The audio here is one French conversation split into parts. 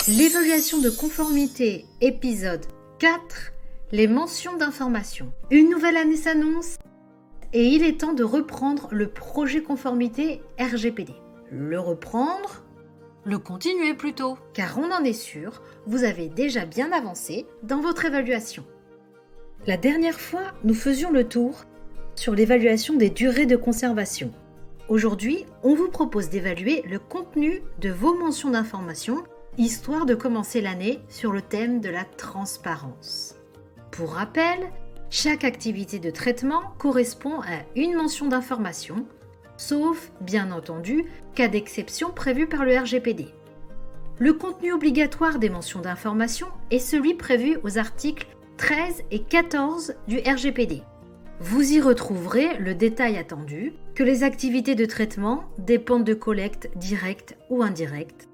L'évaluation de conformité, épisode 4, les mentions d'information. Une nouvelle année s'annonce et il est temps de reprendre le projet conformité RGPD. Le reprendre, le continuer plutôt. Car on en est sûr, vous avez déjà bien avancé dans votre évaluation. La dernière fois, nous faisions le tour sur l'évaluation des durées de conservation. Aujourd'hui, on vous propose d'évaluer le contenu de vos mentions d'information, histoire de commencer l'année sur le thème de la transparence. Pour rappel, chaque activité de traitement correspond à une mention d'information, sauf, bien entendu, cas d'exception prévu par le RGPD. Le contenu obligatoire des mentions d'information est celui prévu aux articles 13 et 14 du RGPD. Vous y retrouverez le détail attendu que les activités de traitement dépendent de collecte directe ou indirecte.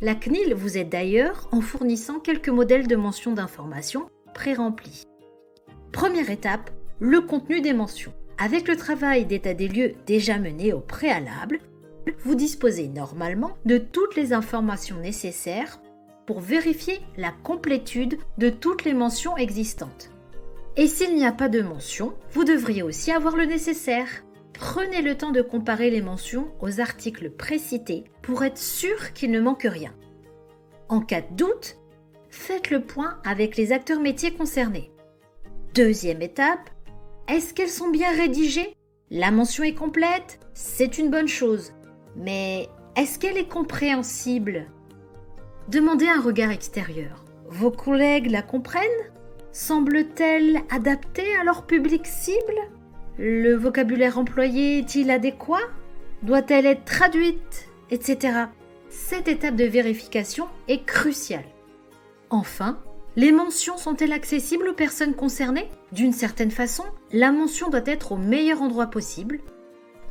La CNIL vous aide d'ailleurs en fournissant quelques modèles de mentions d'information pré-remplis. Première étape, le contenu des mentions. Avec le travail d'état des lieux déjà mené au préalable, vous disposez normalement de toutes les informations nécessaires pour vérifier la complétude de toutes les mentions existantes. Et s'il n'y a pas de mention, vous devriez aussi avoir le nécessaire. Prenez le temps de comparer les mentions aux articles précités pour être sûr qu'il ne manque rien. En cas de doute, faites le point avec les acteurs métiers concernés. Deuxième étape, est-ce qu'elles sont bien rédigées ? La mention est complète, c'est une bonne chose. Mais est-ce qu'elle est compréhensible ? Demandez un regard extérieur. Vos collègues la comprennent ? Semble-t-elle adaptée à leur public cible ? Le vocabulaire employé est-il adéquat ? Doit-elle être traduite ? Etc. Cette étape de vérification est cruciale. Enfin, les mentions sont-elles accessibles aux personnes concernées ? D'une certaine façon, la mention doit être au meilleur endroit possible.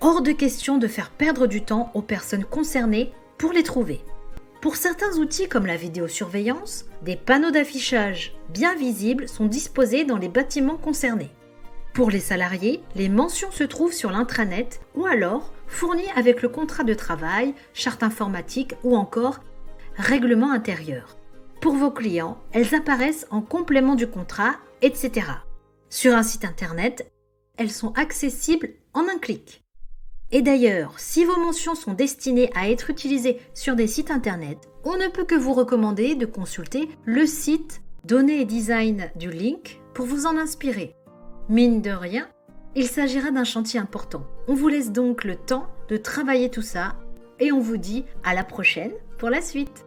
Hors de question de faire perdre du temps aux personnes concernées pour les trouver. Pour certains outils comme la vidéosurveillance, des panneaux d'affichage bien visibles sont disposés dans les bâtiments concernés. Pour les salariés, les mentions se trouvent sur l'intranet ou alors fournies avec le contrat de travail, charte informatique ou encore règlement intérieur. Pour vos clients, elles apparaissent en complément du contrat, etc. Sur un site internet, elles sont accessibles en un clic. Et d'ailleurs, si vos mentions sont destinées à être utilisées sur des sites internet, on ne peut que vous recommander de consulter le site Données et Design du Link pour vous en inspirer. Mine de rien, il s'agira d'un chantier important. On vous laisse donc le temps de travailler tout ça et on vous dit à la prochaine pour la suite.